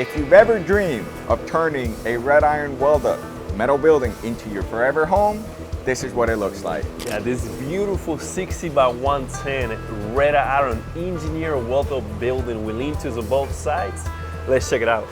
If you've ever dreamed of turning a red iron weld-up metal building into your forever home, this is what it looks like. Yeah, this beautiful 60 by 110 red iron engineered weld-up building with lean-tos on both sides. Let's check it out.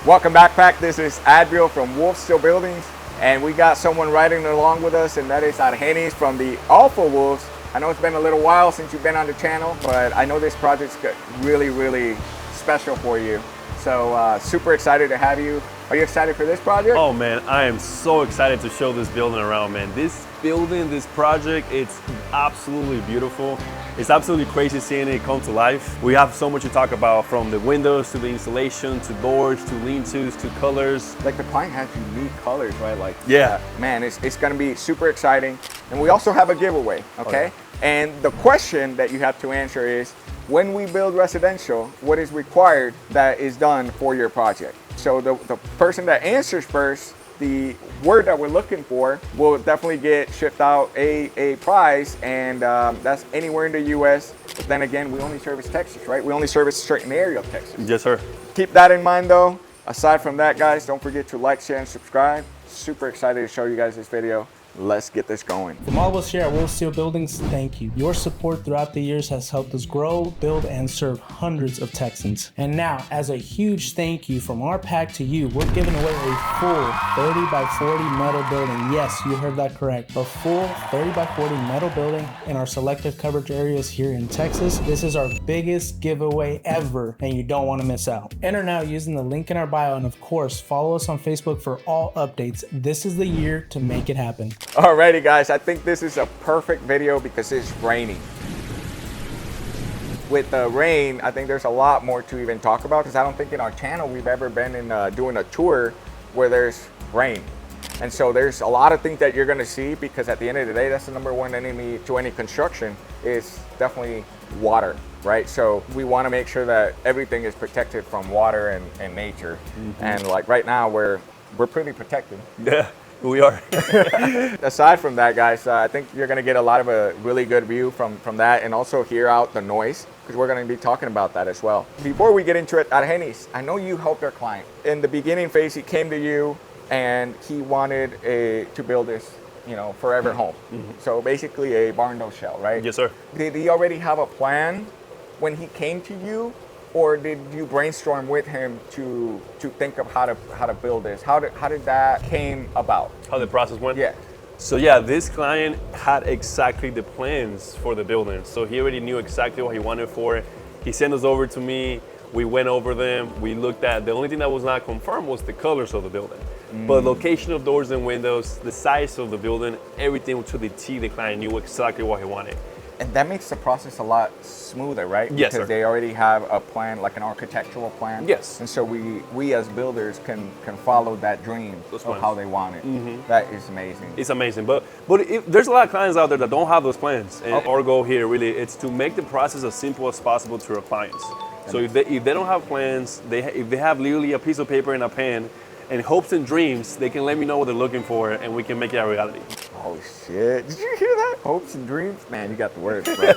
Welcome backpack. This is Adbeel from WolfSteel Buildings, and we got someone riding along with us, and that is Argenis from the Alpha Wolves. I know it's been a little while since you've been on the channel, but I know this project's really special for you. So super excited to have you. Are you excited for this project? Oh man, I am so excited to show this building around, man. This building, this project, it's absolutely beautiful. It's absolutely crazy seeing it come to life. We have so much to talk about, from the windows to the insulation to doors to lean-tos to colors. Like, the client has unique colors, right? Like, yeah, man, it's gonna be super exciting. And we also have a giveaway, okay? And the question that you have to answer is, when we build residential, what is required that is done for your project? So the person that answers first, the word that we're looking for, will definitely get shipped out a prize, and that's anywhere in the US. But then again, we only service Texas, right? We only service a certain area of Texas. Yes, sir. Keep that in mind though. Aside from that, guys, don't forget to like, share, and subscribe. Super excited to show you guys this video. Let's get this going. From all of us here at WolfSteel Buildings, thank you. Your support throughout the years has helped us grow, build, and serve hundreds of Texans. And now, as a huge thank you from our pack to you, we're giving away a full 30 by 40 metal building. Yes, you heard that correct. A full 30 by 40 metal building in our selected coverage areas here in Texas. This is our biggest giveaway ever, and you don't want to miss out. Enter now using the link in our bio, and of course, follow us on Facebook for all updates. This is the year to make it happen. Alrighty guys, I think this is a perfect video because it's raining. With the rain, I think there's a lot more to even talk about, because I don't think in our channel we've ever been in doing a tour where there's rain. And so there's a lot of things that you're gonna see, because at the end of the day, that's the number one enemy to any construction, is definitely water, right? So we wanna make sure that everything is protected from water and nature. And like right now, we're pretty protected. Yeah. We are. Aside from that, guys, I think you're going to get a lot of a really good view from that, and also hear out the noise, because we're going to be talking about that as well. Before we get into it, Argenis, I know you helped our client. In the beginning phase, he came to you and he wanted to build this, you know, forever home. So basically a barn door shell, right? Yes, sir. Did he already have a plan when he came to you? Or did you brainstorm with him to think of how to build this? How did that came about? How the process went? Yeah. So yeah, this client had exactly the plans for the building. So he already knew exactly what he wanted for it. He sent us over to me. We went over them. We looked at, the only thing that was not confirmed was the colors of the building. But location of doors and windows, the size of the building, everything to the T, the client knew exactly what he wanted. And that makes the process a lot smoother, right? Yes, because sir. they already have a plan, like an architectural plan. Yes. And so we as builders can follow that dream of how they want it. That is amazing. It's amazing, but there's a lot of clients out there that don't have those plans. And our goal here really is to make the process as simple as possible to our clients. So if they don't have plans, if they have literally a piece of paper and a pen and hopes and dreams, they can let me know what they're looking for, and we can make it a reality. Oh shit, did you hear that? Hopes and dreams? Man, you got the words, bro.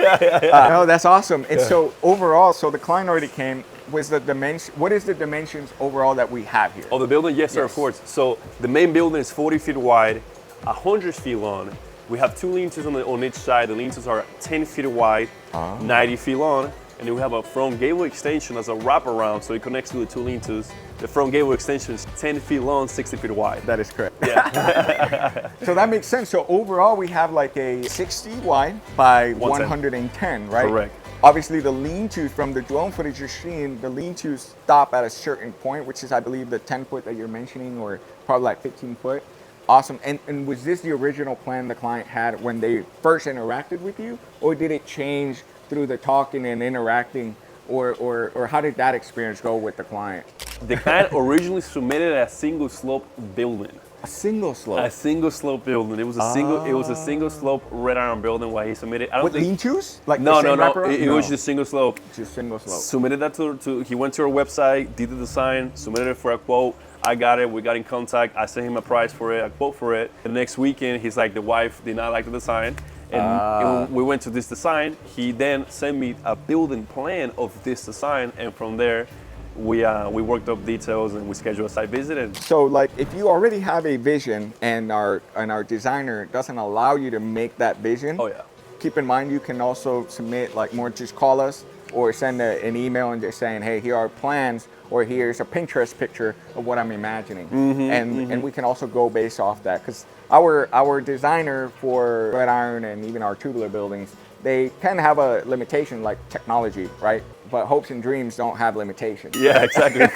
No, that's awesome. And so overall, so the client already came. Was the dimension, what is the dimensions overall that we have here? Oh, the building? Yes, sir, of course. So the main building is 40 feet wide, 100 feet long. We have two lean-tos on each side. The lean-tos are 10 feet wide, 90 feet long. And then we have a front gable extension as a wraparound, so it connects to the two lean-tos. The front gable extension is 10 feet long, 60 feet wide. That is correct. Yeah. So that makes sense. So overall, we have like a 60 wide by 110, right? Correct. Obviously, the lean-tos from the drone footage you're seeing, the lean-tos stop at a certain point, which is, I believe, the 10 foot that you're mentioning, or probably like 15 foot. Awesome. And was this the original plan the client had when they first interacted with you, or did it change through the talking and interacting, or how did that experience go with the client? The client originally submitted a single slope building. A single slope? A single slope building. It was a single slope red iron building where he submitted. I don't with think lean-tos? Like no. It no. was just single slope. Just single slope. Submitted that to he went to our website, did the design, submitted it for a quote. I got it. We got in contact. I sent him a price for it, a quote for it. The next weekend, he's like, the wife did not like the design. And we went to this design. He then sent me a building plan of this design. And from there, we worked up details and we scheduled a site visit. And So like if you already have a vision and our designer doesn't allow you to make that vision, oh yeah. keep in mind you can also submit like more, just call us or send an email and just saying, hey, here are plans, or here's a Pinterest picture of what I'm imagining. And we can also go based off that, because our designer for red iron and even our tubular buildings, they can have a limitation like technology, right? But hopes and dreams don't have limitations. Yeah, exactly.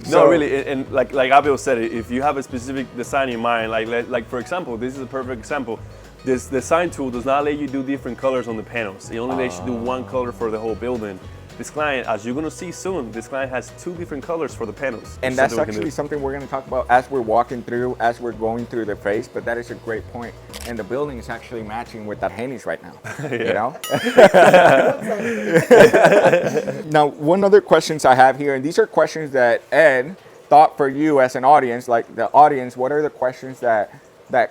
No, really, and like Adbeel said, if you have a specific design in mind, like for example, this is a perfect example. This design tool does not let you do different colors on the panels. It only lets you do one color for the whole building. This client, as you're gonna see soon, this client has 2 different colors for the panels. And that's actually something we're gonna talk about as we're walking through, as we're going through the face, but that is a great point. And the building is actually matching with that Henny's right now, you know? Now, one other questions I have here, and these are questions that Ed thought for you as an audience, like the audience, what are the questions that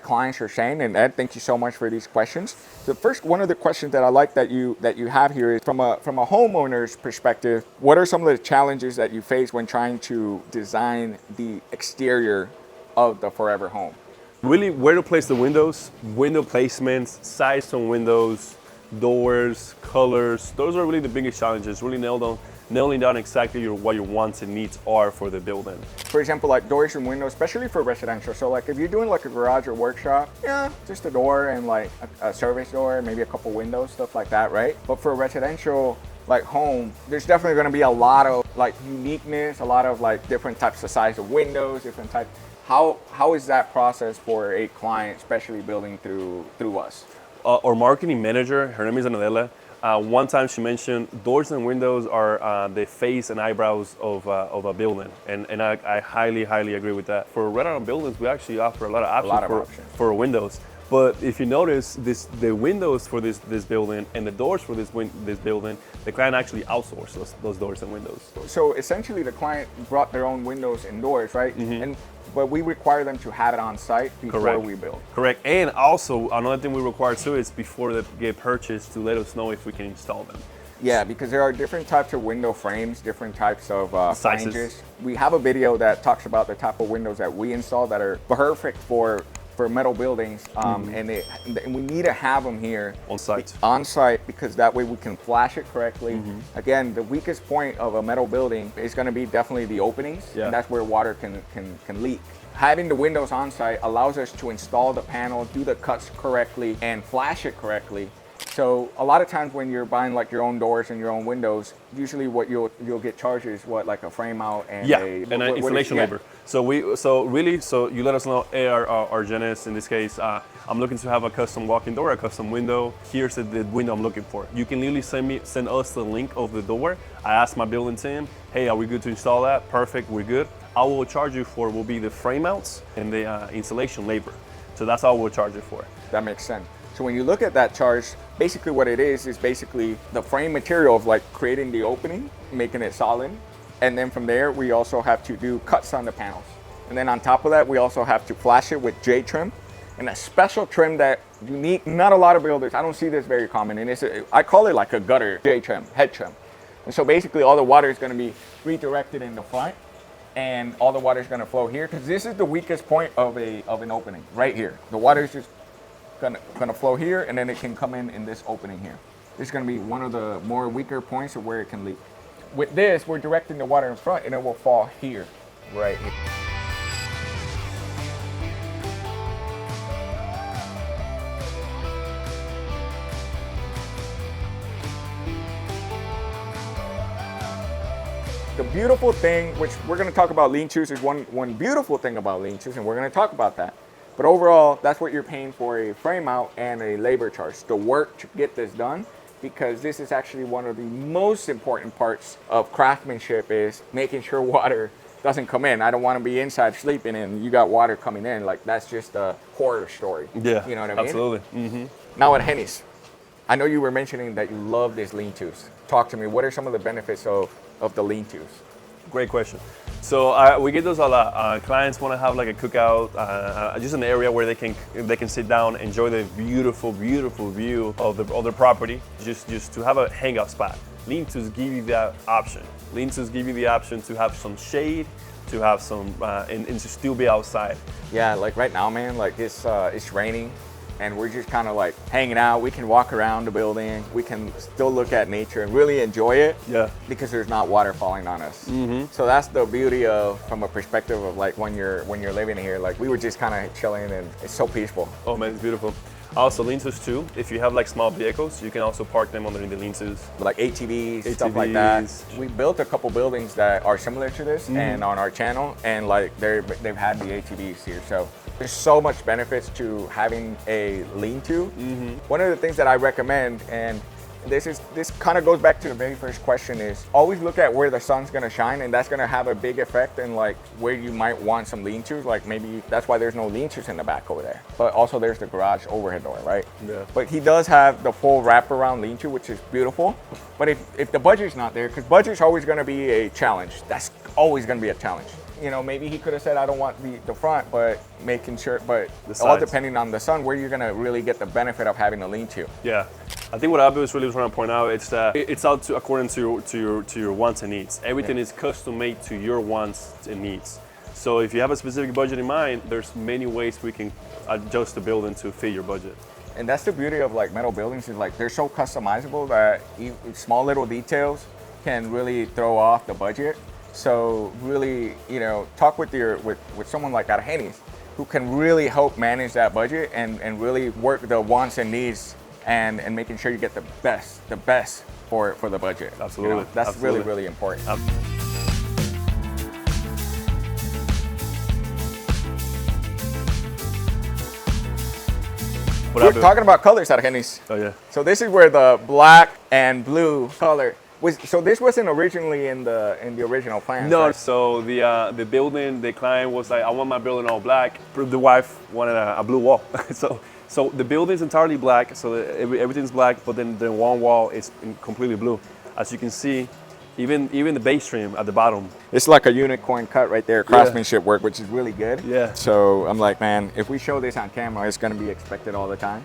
clients are saying? And Ed, thank you so much for these questions. The first one of the questions that I like that you have here is from a homeowner's perspective, what are some of the challenges that you face when trying to design the exterior of the forever home? Really, where to place the windows, window placements, size on windows, doors, colors. Those are really the biggest challenges. Really nailing down exactly what your wants and needs are for the building. For example, like doors and windows, especially for residential. So like if you're doing like a garage or workshop, yeah, just a door and like a service door, maybe a couple windows, stuff like that, right? But for a residential like home, there's definitely gonna be a lot of like uniqueness, a lot of like different types of size of windows, different types. How is that process for a client, especially building through us? Our marketing manager, her name is Anadela. One time she mentioned doors and windows are the face and eyebrows of a building, and I highly agree with that. For red iron buildings, we actually offer a lot of options for windows. But if you notice, the windows for this building and the doors for this building, the client actually outsourced those doors and windows. So essentially, the client brought their own windows and doors, right? But we require them to have it on site before we build. Correct. And also, another thing we require too is before they get purchased to let us know if we can install them. Yeah, because there are different types of window frames, different types of sizes. flanges. We have a video that talks about the type of windows that we install that are perfect for metal buildings, and we need to have them here on site because that way we can flash it correctly. Again, the weakest point of a metal building is going to be definitely the openings, and that's where water can leak. Having the windows on site allows us to install the panel, do the cuts correctly, and flash it correctly. So a lot of times when you're buying like your own doors and your own windows, usually what you'll get charged is what, like a frame out and an installation labor. So you let us know, hey, our Janice, in this case, I'm looking to have a custom walk-in door, a custom window. Here's the window I'm looking for. You can literally send us the link of the door. I ask my building team, hey, are we good to install that? Perfect, we're good. I will charge you for will be the frame outs and the installation labor. So that's all we'll charge you for. That makes sense. So when you look at that charge, basically what it is basically the frame material of like creating the opening, making it solid. And then from there, we also have to do cuts on the panels. And then on top of that, we also have to flash it with J trim and a special trim that unique, not a lot of builders, I don't see this very common. And I call it like a gutter J trim, head trim. And so basically all the water is gonna be redirected in the front and all the water is gonna flow here because this is the weakest point of an opening, right here. The water is just gonna flow here, and then it can come in this opening here. This is gonna be one of the more weaker points of where it can leak. With this, we're directing the water in front, and it will fall here, right here. The beautiful thing, which we're gonna talk about lean-tos, is one beautiful thing about lean-tos, and we're gonna talk about that. But overall, that's what you're paying for, a frame out and a labor charge, the work to get this done, because this is actually one of the most important parts of craftsmanship is making sure water doesn't come in. I don't want to be inside sleeping and you got water coming in. Like that's just a horror story. Yeah, you know what I mean? Absolutely. Now at Henny's, I know you were mentioning that you love this lean-tos. Talk to me, what are some of the benefits of the lean-tos? Great question. So we get those a lot. Clients want to have like a cookout, just an area where they can sit down, enjoy the beautiful view of their property, just to have a hangout spot. Lean-tos give you that option. Lean-tos give you the option to have some shade, to have some, and to still be outside. Yeah, like right now, man, like it's raining and we're just kind of like hanging out. We can walk around the building. We can still look at nature and really enjoy it. Yeah. Because there's not water falling on us. Mm-hmm. So that's the beauty of, from a perspective of like when you're living here, like we were just kind of chilling and it's so peaceful. Oh man, it's beautiful. Also lean-tos too. If you have like small vehicles, you can also park them underneath the lean-tos. Like ATVs, stuff like that. We built a couple buildings that are similar to this and on our channel, and like they've had the ATVs here. So there's so much benefits to having a lean-to. One of the things that I recommend, and this kind of goes back to the very first question, is always look at where the sun's gonna shine, and that's gonna have a big effect in like where you might want some lean-tos. Like maybe that's why there's no lean-tos in the back over there. But also there's the garage overhead door, right? Yeah. But he does have the full wraparound lean-to, which is beautiful. But if the budget's not there, because budget's always gonna be a challenge. That's always gonna be a challenge. You know, maybe he could have said, I don't want the front, but making sure, but all depending on the sun, where you're gonna really get the benefit of having a lean-to. Yeah, I think what Adbeel is really trying to point out, it's that it's out to according to your wants and needs. Everything is custom made to your wants and needs. So if you have a specific budget in mind, there's many ways we can adjust the building to fit your budget. And that's the beauty of like metal buildings, is like they're so customizable that small little details can really throw off the budget. So really, you know, talk with someone like at Henny's who can really help manage that budget and really work the wants and needs and making sure you get the best for the budget. Absolutely. You know, that's Absolutely. really important. We're talking about colors at Henny's. Oh yeah. So this is where the black and blue color was. So this wasn't originally in the original plan. No. Right? So the building, the client was like, I want my building all black. The wife wanted a blue wall. So the building's entirely black. So everything's black, but then the one wall is completely blue. As you can see, even the base trim at the bottom. It's like a unicorn cut right there, craftsmanship work, which is really good. Yeah. So I'm like, man, if we show this on camera, it's going to be expected all the time.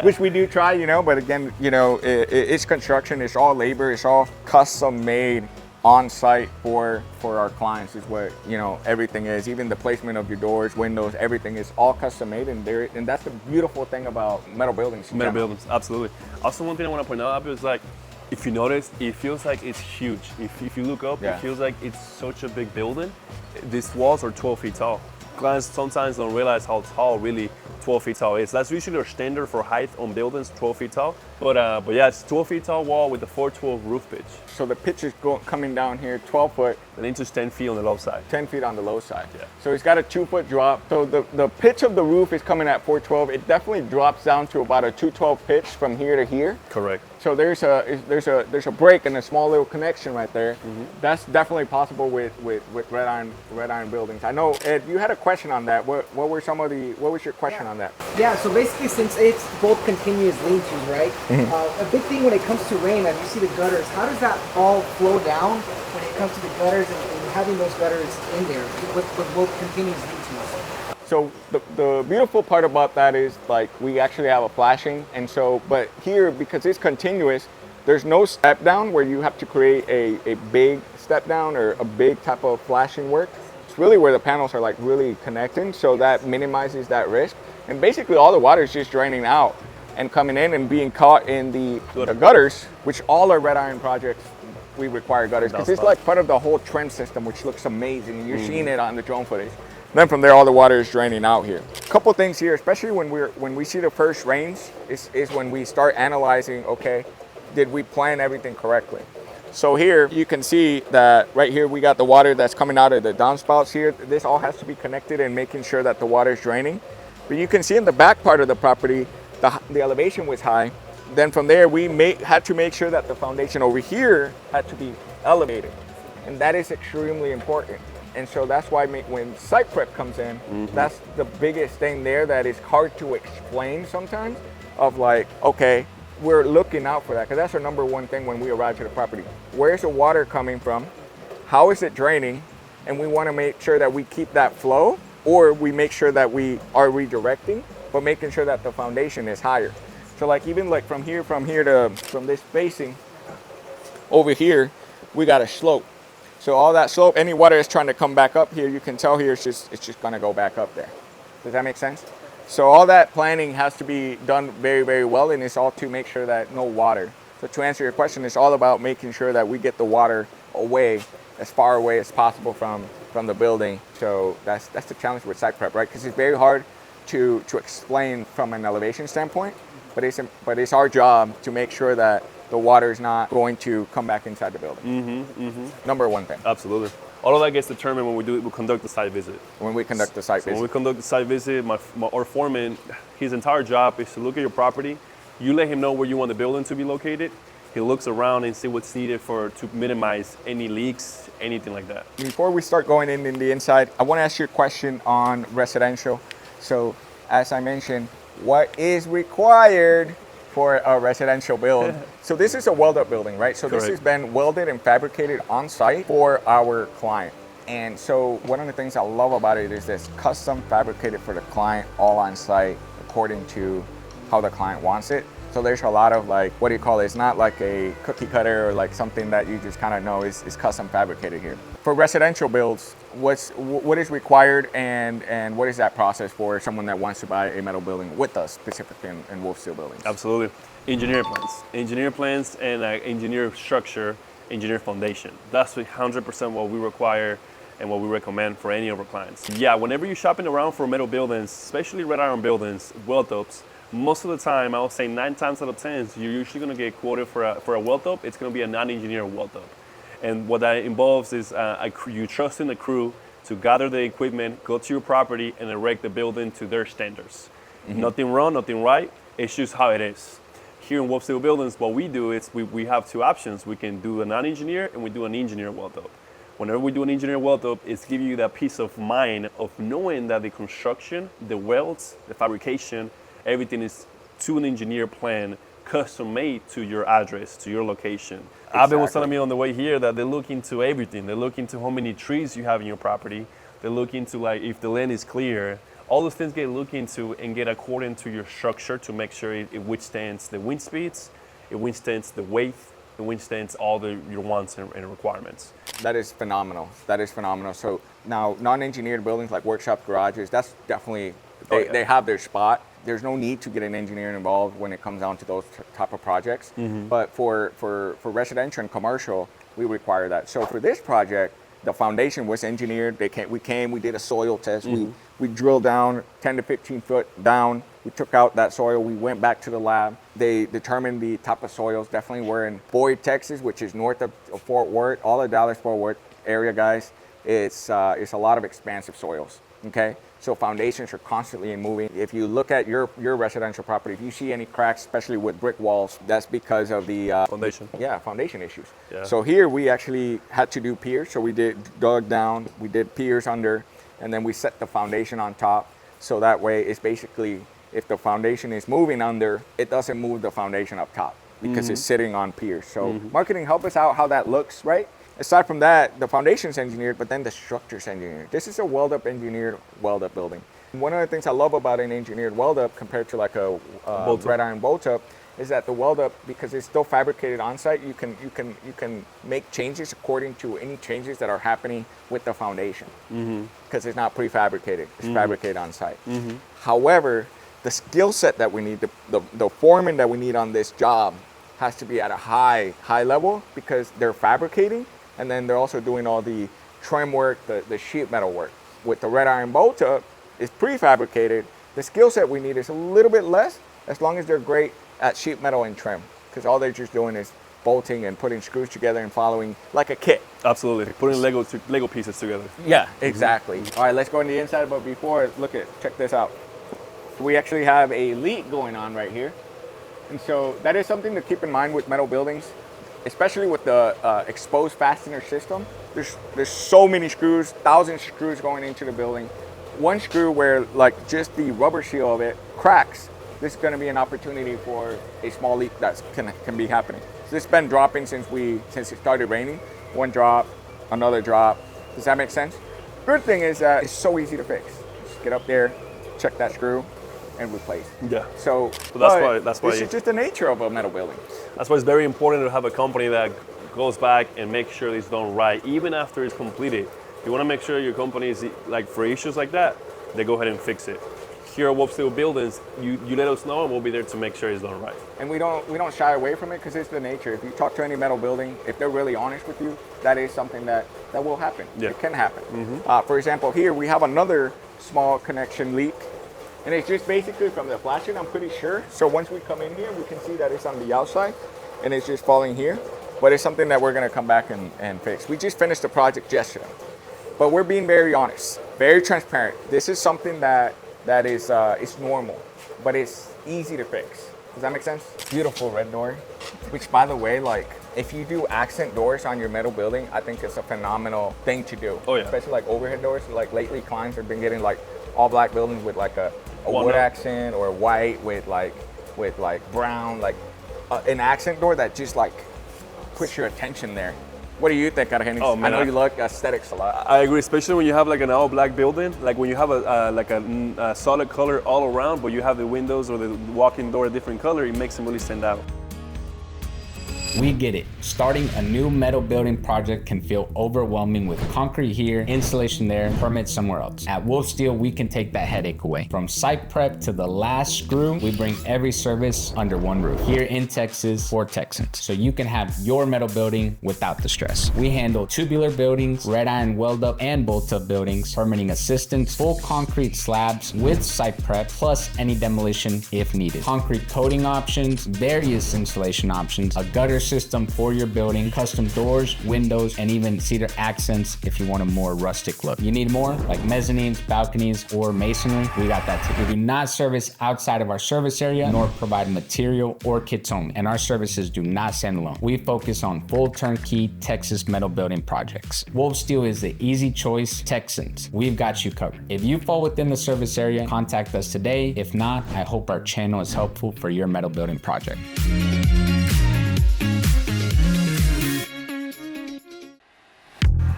Which we do try, you know, but again, you know, it's construction, it's all labor, it's all custom made on site for our clients is what, you know, everything is. Even the placement of your doors, windows, everything is all custom made, and that's the beautiful thing about metal buildings. Metal buildings, absolutely. Also, one thing I want to point out is like, if you notice, it feels like it's huge. If you look up, it feels like it's such a big building. These walls are 12 feet tall. Clients sometimes don't realize how tall really 12 feet tall is. That's usually our standard for height on buildings, 12 feet tall. But yeah, it's 12 feet tall wall with a 412 roof pitch. So the pitch is coming down here 12 foot. And into 10 feet on the low side. 10 feet on the low side. Yeah. So it's got a 2-foot drop. So the pitch of the roof is coming at 412. It definitely drops down to about a 212 pitch from here to here. Correct. So there's a break and a small little connection right there. Mm-hmm. That's definitely possible with red iron buildings. I know, Ed, you had a question on that. What was your question on that? Yeah, so basically, since it's both continuous lean-tos, right? Mm-hmm. A big thing when it comes to rain, as you see the gutters, how does that all flow down when it comes to the gutters and having those gutters in there with both continuous lean-tos? So the beautiful part about that is like we actually have a flashing, and so, but here, because it's continuous, there's no step down where you have to create a big step down or a big type of flashing work. It's really where the panels are like really connecting, so that minimizes that risk. And basically all the water is just draining out and coming in and being caught in the gutters, which all our red iron projects, we require gutters, because it's like part of the whole trench system, which looks amazing, and you're seeing it on the drone footage. Then from there, all the water is draining out here. A couple things here, especially when we see the first rains, is when we start analyzing, okay, did we plan everything correctly? So here you can see that right here we got the water that's coming out of the downspouts here. This all has to be connected and making sure that the water is draining. But you can see in the back part of the property, the elevation was high. Then from there, we had to make sure that the foundation over here had to be elevated. And that is extremely important. And so that's why when site prep comes in, that's the biggest thing there that is hard to explain sometimes, of like, okay, we're looking out for that, because that's our number one thing when we arrive to the property. Where's the water coming from? how is it draining, and we want to make sure that we keep that flow, or we make sure that we are redirecting, but making sure that the foundation is higher. So like even like from this spacing over here, we got a slope. So all that slope, any water is trying to come back up here, you can tell here it's just gonna go back up there. Does that make sense? So all that planning has to be done very, very well, and it's all to make sure that no water. So to answer your question, it's all about making sure that we get the water away, as far away as possible from the building. So that's the challenge with site prep, right? Because it's very hard to explain from an elevation standpoint, but it's our job to make sure that the water is not going to come back inside the building. Number one thing. Absolutely. All of that gets determined when we conduct the site visit. When we conduct the site visit. When we conduct the site visit, our foreman, his entire job is to look at your property. You let him know where you want the building to be located. He looks around and see what's needed to minimize any leaks, anything like that. Before we start going in the inside, I want to ask you a question on residential. So as I mentioned, what is required for a residential build? So this is a weld-up building, right? So Correct. This has been welded and fabricated on site for our client. And so one of the things I love about it is this custom fabricated for the client, all on site, according to how the client wants it. So there's a lot of like, what do you call it? It's not like a cookie cutter or like something that you just kind of know is custom fabricated here. For residential builds, what is required and what is that process for someone that wants to buy a metal building with us, specifically in WolfSteel buildings? Absolutely. Engineer plans and engineer structure, engineer foundation. That's 100% what we require and what we recommend for any of our clients. Yeah, whenever you're shopping around for metal buildings, especially red iron buildings, Weld-Ups, most of the time, I would say 9 times out of 10, you're usually going to get quoted for a Weld-Up. It's going to be a non-engineered Weld-Up. And what that involves is you trust in the crew to gather the equipment, go to your property, and erect the building to their standards. Nothing wrong, nothing right. It's just how it is. Here in WolfSteel buildings, what we do is we have 2 options. We can do a non-engineer and we do an engineered Weld-Up. Whenever we do an engineered Weld-Up, it's giving you that peace of mind of knowing that the construction, the welds, the fabrication, everything is to an engineer plan, custom made to your address, to your location. Exactly. Adbeel was telling me on the way here that they look into everything. They look into how many trees you have in your property. They look into like if the land is clear. All those things get looked into and get according to your structure to make sure it withstands the wind speeds, it withstands the weight, it withstands all your wants and requirements. That is phenomenal. That is phenomenal. So now non-engineered buildings like workshops, garages, that's definitely, they have their spot. There's no need to get an engineer involved when it comes down to those type of projects. But for residential and commercial, we require that. So for this project, the foundation was engineered. We did a soil test. We drilled down 10 to 15 foot down. We took out that soil. We went back to the lab. They determined the type of soils. Definitely we're in Boyd, Texas, which is north of Fort Worth. All the Dallas-Fort Worth area, guys. It's a lot of expansive soils. Okay. So foundations are constantly moving. If you look at your residential property, if you see any cracks, especially with brick walls, that's because of the Foundation. Yeah, foundation issues. Yeah. So here we actually had to do piers. So we dug down, we did piers under, and then we set the foundation on top. So that way it's basically, if the foundation is moving under, it doesn't move the foundation up top because it's sitting on piers. So marketing, help us out how that looks, right? Aside from that, the foundation's engineered, but then the structure's engineered. This is a weld-up engineered weld-up building. One of the things I love about an engineered weld-up compared to like a red iron bolt-up is that the weld-up, because it's still fabricated on site, you can make changes according to any changes that are happening with the foundation, because it's not prefabricated; it's fabricated on site. However, the skill set that we need, the foreman that we need on this job, has to be at a high level because they're fabricating. And then they're also doing all the trim work, the sheet metal work. With the red iron bolt-up, it's prefabricated. The skill set we need is a little bit less, as long as they're great at sheet metal and trim, because all they're just doing is bolting and putting screws together and following like a kit. Absolutely, putting Lego pieces together. Yeah, exactly. All right, let's go on the inside, but before, check this out. We actually have a leak going on right here. And so that is something to keep in mind with metal buildings, especially with the exposed fastener system. There's so many screws, thousands of screws going into the building. One screw where like just the rubber seal of it cracks, this is going to be an opportunity for a small leak that can be happening. So this has been dropping since it started raining. One drop, another drop. Does that make sense? Good thing is that it's so easy to fix. Just get up there, check that screw, and replace. Yeah. So that's why this is just the nature of a metal building. That's why it's very important to have a company that goes back and makes sure it's done right, even after it's completed. You want to make sure your company is like for issues like that, they go ahead and fix it. Here at WolfSteel Buildings, you let us know and we'll be there to make sure it's done right. And we don't shy away from it because it's the nature. If you talk to any metal building, if they're really honest with you, that is something that will happen. Yeah. It can happen. For example, here we have another small connection leak, and it's just basically from the flashing, I'm pretty sure. So once we come in here, we can see that it's on the outside and it's just falling here. But it's something that we're gonna come back and fix. We just finished the project yesterday. But we're being very honest, very transparent. This is something that is it's normal, but it's easy to fix. Does that make sense? Beautiful red door, which by the way, like if you do accent doors on your metal building, I think it's a phenomenal thing to do. Oh yeah. Especially like overhead doors. Like lately clients have been getting like all black buildings with like a wood accent or white with like brown, like an accent door that just like puts your attention there. What do you think, Argenis? Oh, man, I know you like aesthetics a lot. I agree, especially when you have like an all black building, like when you have a solid color all around, but you have the windows or the walk-in door a different color, it makes them really stand out. We get it. Starting a new metal building project can feel overwhelming with concrete here, insulation there, permits somewhere else. At WolfSteel, we can take that headache away. From site prep to the last screw, we bring every service under one roof here in Texas for Texans, so you can have your metal building without the stress. We handle tubular buildings, red iron weld-up and bolt-up buildings, permitting assistance, full concrete slabs with site prep, plus any demolition if needed. Concrete coating options, various insulation options, a gutter system for your building, custom doors, windows, and even cedar accents if you want a more rustic look. You need more, like mezzanines, balconies, or masonry, we got that too. We do not service outside of our service area, nor provide material or kits only, and our services do not stand alone. We focus on full turnkey Texas metal building projects. WolfSteel is the easy choice. Texans, we've got you covered. If you fall within the service area, contact us today. If not, I hope our channel is helpful for your metal building project.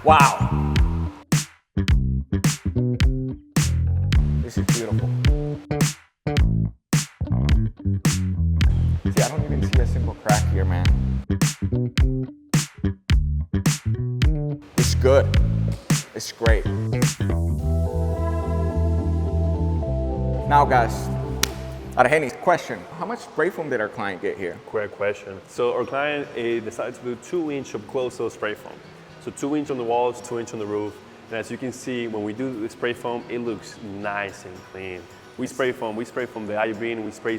Wow. This is beautiful. See, I don't even see a single crack here, man. It's good. It's great. Now, guys, Argenis, question. How much spray foam did our client get here? Great question. So our client decided to do 2-inch of closed-toe spray foam. So 2-inch on the walls, 2-inch on the roof. And as you can see, when we do the spray foam, it looks nice and clean. We spray foam the I-beam, we spray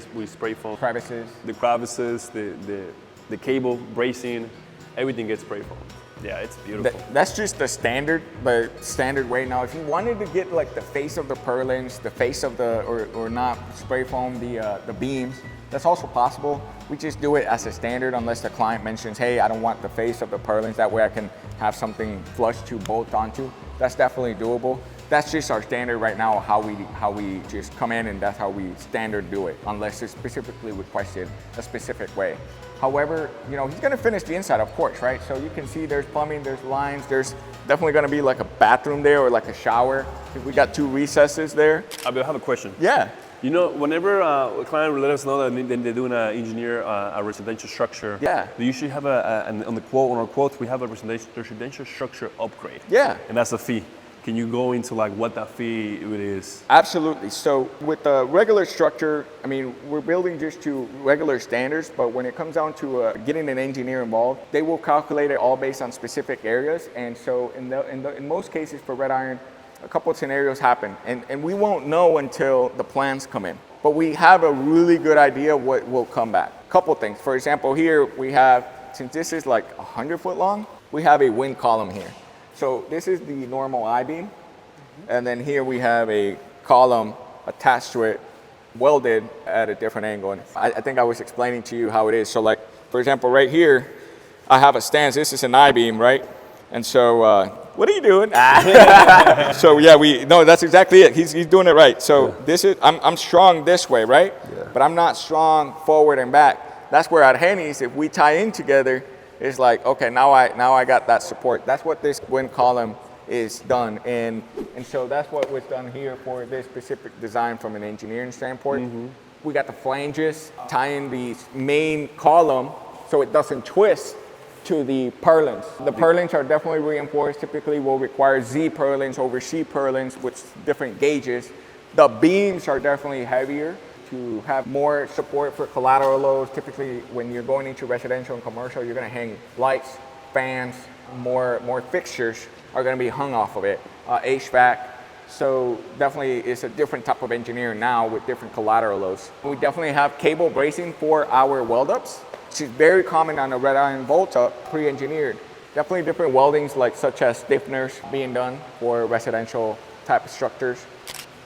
foam Crevices. the crevices, the cable, bracing, everything gets spray foam. Yeah, it's beautiful. That's just the standard way. Now, if you wanted to get like the face of the purlins, the face of the, or not spray foam the beams, that's also possible. We just do it as a standard unless the client mentions, hey, I don't want the face of the purlins. That way I can have something flush to bolt onto. That's definitely doable. That's just our standard right now, how we just come in, and that's how we standard do it, unless it's specifically requested a specific way. However, you know, he's gonna finish the inside, of course, right? So you can see there's plumbing, there's lines, there's definitely gonna be like a bathroom there or like a shower, because we got 2 recesses there. Adbeel, I have a question. Yeah. You know, whenever a client will let us know that they're doing an engineer a residential structure, Yeah. they usually have on our quotes, we have a residential structure upgrade. Yeah. And that's a fee. Can you go into like what that fee it is? Absolutely. So with the regular structure, I mean, we're building just to regular standards, but when it comes down to getting an engineer involved, they will calculate it all based on specific areas. And so in most cases for red iron, a couple of scenarios happen, and we won't know until the plans come in. But we have a really good idea what will come back. Couple things. For example, here we have, since this is like 100 foot long, we have a wind column here. So this is the normal I-beam, and then here we have a column attached to it, welded at a different angle. And I think I was explaining to you how it is. So like, for example, right here, I have a stance. This is an I-beam, right? And so, what are you doing? So yeah, no, that's exactly it. He's doing it right. So this is, I'm strong this way, right? Yeah. But I'm not strong forward and back. That's where at Henny's, if we tie in together, it's like, okay, now I got that support. That's what this wind column is done, and so that's what was done here for this specific design from an engineering standpoint. We got the flanges tying the main column so it doesn't twist to the purlins. The purlins are definitely reinforced. Typically will require Z purlins over C purlins with different gauges. The beams are definitely heavier to have more support for collateral loads. Typically when you're going into residential and commercial, you're gonna hang lights, fans, more fixtures are gonna be hung off of it. HVAC. So definitely it's a different type of engineering now with different collateral loads. We definitely have cable bracing for our weld-ups, which is very common on a red iron bolt-up, pre-engineered. Definitely different weldings like such as stiffeners being done for residential type of structures.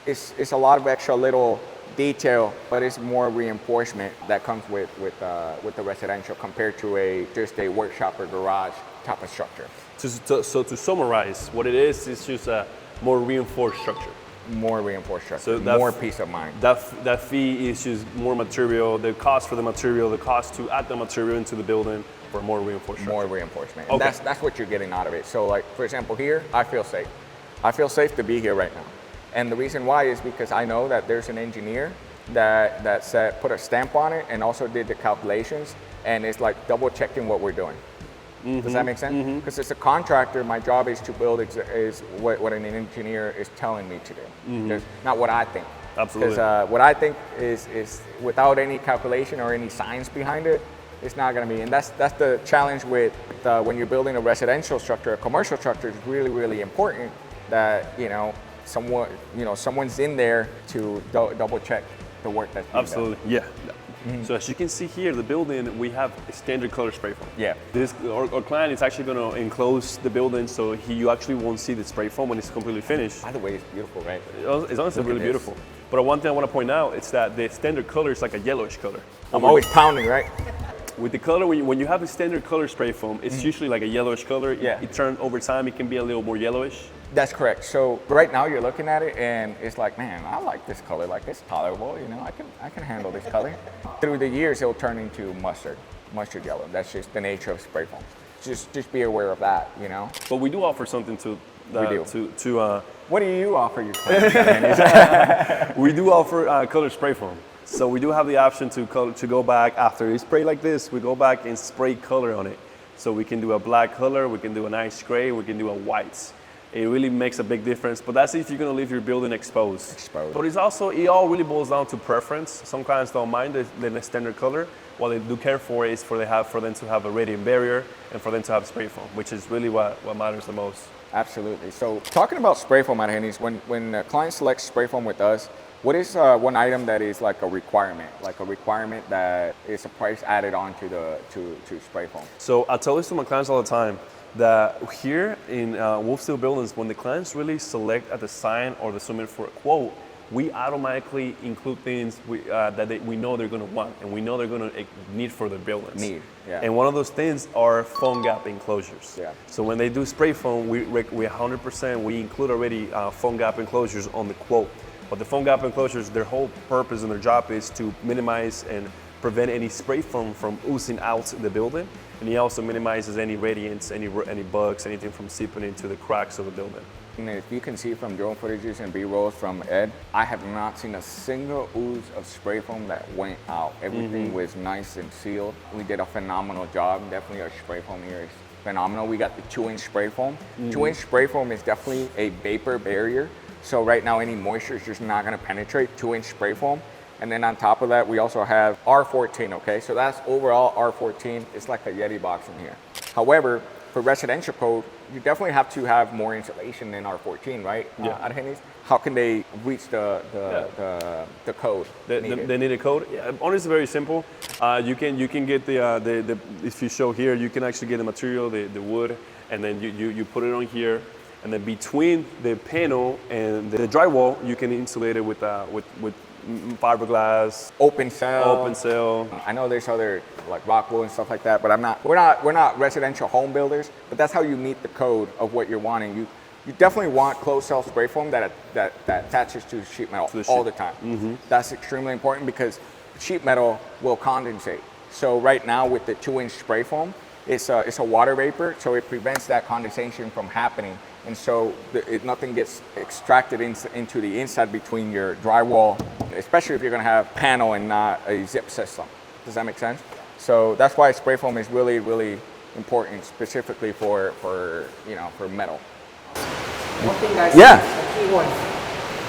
It's a lot of extra little detail, but it's more reinforcement that comes with the residential compared to just a workshop or garage type of structure. So to summarize, what it is just a more reinforced structure. More reinforced structure, So more peace of mind. That fee is just more material, the cost for the material, the cost to add the material into the building for more reinforced structure. More reinforcement. And Okay. that's what you're getting out of it. So like, for example, here, I feel safe. I feel safe to be here right now. And the reason why is because I know that there's an engineer that said, put a stamp on it and also did the calculations, and it's like double checking what we're doing. Does that make sense? Because as a contractor, my job is to build is what an engineer is telling me to do. There's not what I think. Absolutely. Because what I think is without any calculation or any science behind it, it's not going to be. And that's the challenge with when you're building a residential structure, a commercial structure. It's really, really important that someone's in there to double check the work that's being done. Absolutely, yeah. So as you can see here, the building, we have a standard color spray foam. Yeah. Our client is actually going to enclose the building so you actually won't see the spray foam when it's completely finished. By the way, it's beautiful, right? It's honestly really beautiful. But one thing I want to point out is that the standard color is like a yellowish color. I'm always pounding, right? With the color, when you have the standard color spray foam, it's usually like a yellowish color. Yeah. It turns over time, it can be a little more yellowish. That's correct. So right now you're looking at it and it's like, man, I like this color. Like it's tolerable, I can handle this color. Through the years, it'll turn into mustard yellow. That's just the nature of spray foam. Just be aware of that, But we do offer something to What do you offer your clients? we do offer color spray foam. So we do have the option to go back after you spray like this, we go back and spray color on it. So we can do a black color, we can do a nice gray, we can do a white. It really makes a big difference, but that's if you're gonna leave your building exposed. But it all really boils down to preference. Some clients don't mind the standard color. What they do care for is for them to have a radiant barrier and for them to have spray foam, which is really what matters the most. Absolutely. So talking about spray foam at Henny's, when a client selects spray foam with us, what is one item that is like a requirement that is a price added on to spray foam? So I tell this to my clients all the time, that here in WolfSteel buildings, when the clients really select a design or they submit for a quote, we automatically include things that we know they're going to want and we know they're going to need for their buildings. Yeah. And one of those things are foam gap enclosures. Yeah. So when they do spray foam, we 100% we include already foam gap enclosures on the quote. But the foam gap enclosures, their whole purpose and their job is to minimize and prevent any spray foam from oozing out the building. And he also minimizes any radiance, any bugs, anything from seeping into the cracks of the building. And if you can see from drone footages and B-rolls from Ed, I have not seen a single ooze of spray foam that went out. Everything was nice and sealed. We did a phenomenal job. Definitely our spray foam here is phenomenal. We got the 2-inch spray foam. 2-inch spray foam is definitely a vapor barrier. So right now any moisture is just not gonna penetrate 2-inch spray foam. And then on top of that, we also have R14, okay? So that's overall R14. It's like a Yeti box in here. However, for residential code, you definitely have to have more insulation than R14, right? Yeah. At Henny's. How can they reach the code? They need a code. Yeah, honestly, very simple. You can get the if you show here, you can actually get the material, the wood, and then you put it on here, and then between the panel and the drywall, you can insulate it with fiberglass, open cell. I know there's other like rock wool and stuff like that, but we're not residential home builders, but that's how you meet the code of what you're wanting. You definitely want closed cell spray foam that attaches to sheet metal all the time. That's extremely important because sheet metal will condensate. So right now with the 2-inch spray foam, it's a water vapor, so it prevents that condensation from happening. And so nothing gets extracted into the inside between your drywall, especially if you're gonna have panel and not a zip system. Does that make sense? So that's why spray foam is really, really important, specifically for metal. One thing guys, Yeah. a key one,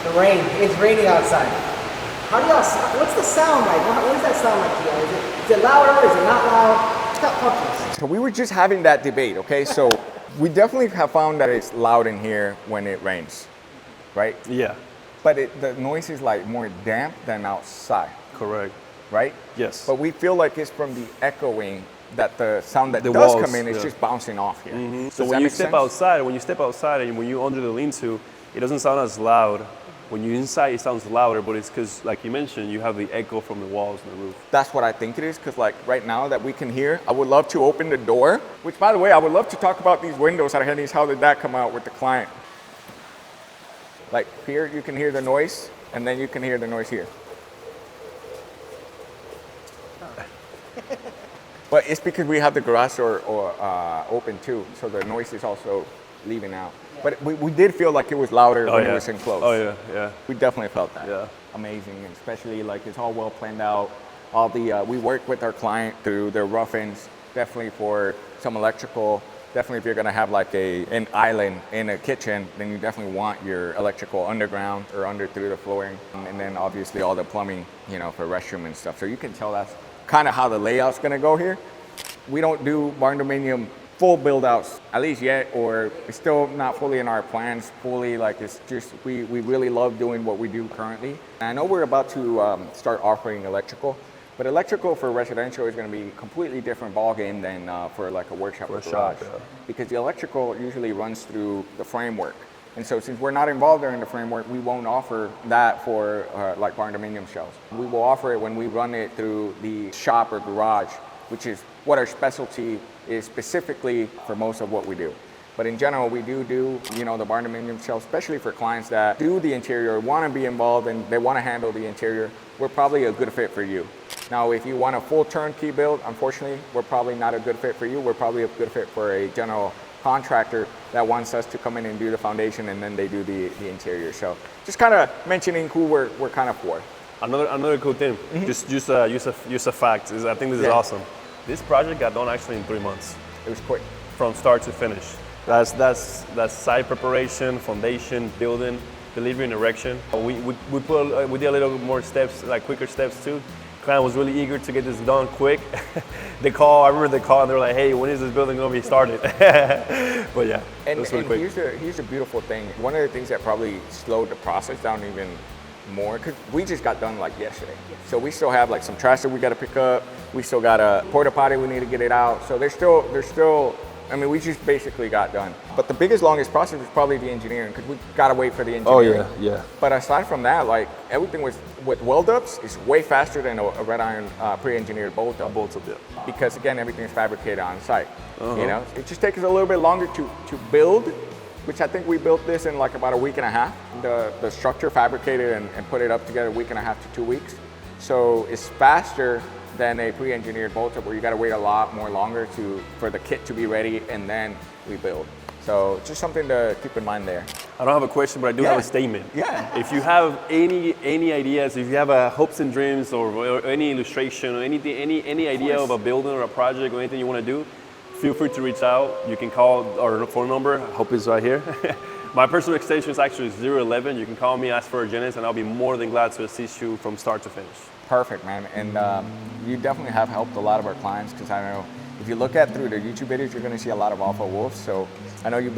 the rain. It's raining outside. How do y'all, what's the sound like? What does that sound like to you? Is it louder? Is it not loud? Talk to us. So we were just having that debate, okay? So we definitely have found that it's loud in here when it rains, right? Yeah, But the noise is like more damp than outside, correct. right? Yes. But we feel like it's from the echoing that the sound that The does walls, come in is yeah. just bouncing off here. So Does when that you make step sense? outside, and when you're under the lean-to, it doesn't sound as loud. When you're inside, it sounds louder, but it's because, like you mentioned, you have the echo from the walls and the roof. That's what I think it is, because like right now that we can hear, I would love to open the door, which by the way, I would love to talk about these windows at Henny's. How did that come out with the client? Like here, you can hear the noise, and then you can hear the noise here. But it's because we have the garage door open too, so the noise is also leaving out. But we did feel like it was louder when it was enclosed. Oh yeah, yeah. We definitely felt that. Yeah. Amazing, and especially like it's all well planned out. All the we work with our client through their rough-ins, definitely for some electrical. Definitely if you're gonna have like an island in a kitchen, then you definitely want your electrical underground or under through the flooring. And then obviously all the plumbing, for restroom and stuff. So you can tell that's kind of how the layout's gonna go here. We don't do barn dominium full build outs, at least yet, or it's still not fully in our plans, fully like it's just, we really love doing what we do currently. And I know we're about to start offering electrical, but electrical for residential is gonna be a completely different ballgame than for like a workshop or garage. Because the electrical usually runs through the framework. And so since we're not involved there in the framework, we won't offer that for like barn dominium shells. We will offer it when we run it through the shop or garage, which is what our specialty is specifically for most of what we do. But in general, we do the barn dominium shell, especially for clients that do the interior, want to be involved, and they want to handle the interior. We're probably a good fit for you. Now, if you want a full turnkey build, unfortunately, we're probably not a good fit for you. We're probably a good fit for a general contractor that wants us to come in and do the foundation, and then they do the interior. So just kind of mentioning who we're kind of for. Another cool thing, just a fact, is I think this is awesome. This project got done actually in 3 months. It was quick. From start to finish. That's site preparation, foundation, building, delivery, and erection. We did a little more steps, like quicker steps too. Client was really eager to get this done quick. I remember they called and they were like, hey, when is this building gonna be started? But yeah, it was really quick. Here's a beautiful thing. One of the things that probably slowed the process down even more, because we just got done like yesterday. So we still have like some trash that we got to pick up. We still got a porta potty, we need to get it out. So there's still, I mean, we just basically got done. But the biggest, longest process was probably the engineering, because we got to wait for the engineering. Oh yeah. But aside from that, like everything was, with Weld-Ups, is way faster than a red iron pre-engineered bolt-up. Yeah. Because again, everything is fabricated on site. It just takes us a little bit longer to build, which I think we built this in like about a week and a half. The structure fabricated and put it up together a week and a half to 2 weeks. So it's faster than a pre-engineered bolt-up where you got to wait a lot more longer for the kit to be ready, and then we build. So just something to keep in mind there. I don't have a question, but I do have a statement. Yeah. If you have any ideas, if you have hopes and dreams or any illustration or anything, any idea of a building or a project or anything you want to do, feel free to reach out. You can call our phone number. I hope it's right here. My personal extension is actually 011. You can call me, ask for a Janice, and I'll be more than glad to assist you from start to finish. Perfect, man. And you definitely have helped a lot of our clients, because I know if you look at through the YouTube videos, you're going to see a lot of Alpha Wolves. So I know you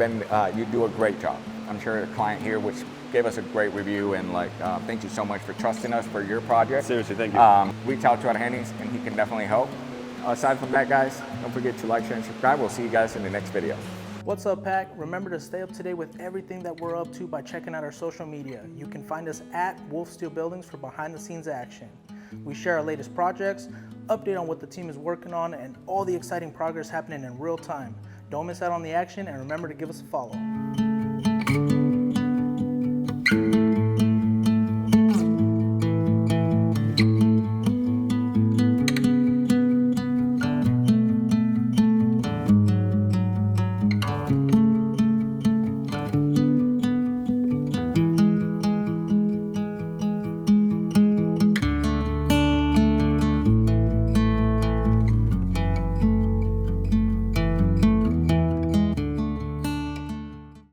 do a great job. I'm sure the client here, which gave us a great review, and thank you so much for trusting us for your project. Seriously, thank you. Reach out to our Henny's, and he can definitely help. Aside from that, guys, don't forget to like, share, and subscribe. We'll see you guys in the next video. What's up, Pack? Remember to stay up to date with everything that we're up to by checking out our social media. You can find us at WolfSteel Buildings for behind the scenes action. We share our latest projects, update on what the team is working on, and all the exciting progress happening in real time. Don't miss out on the action, and remember to give us a follow.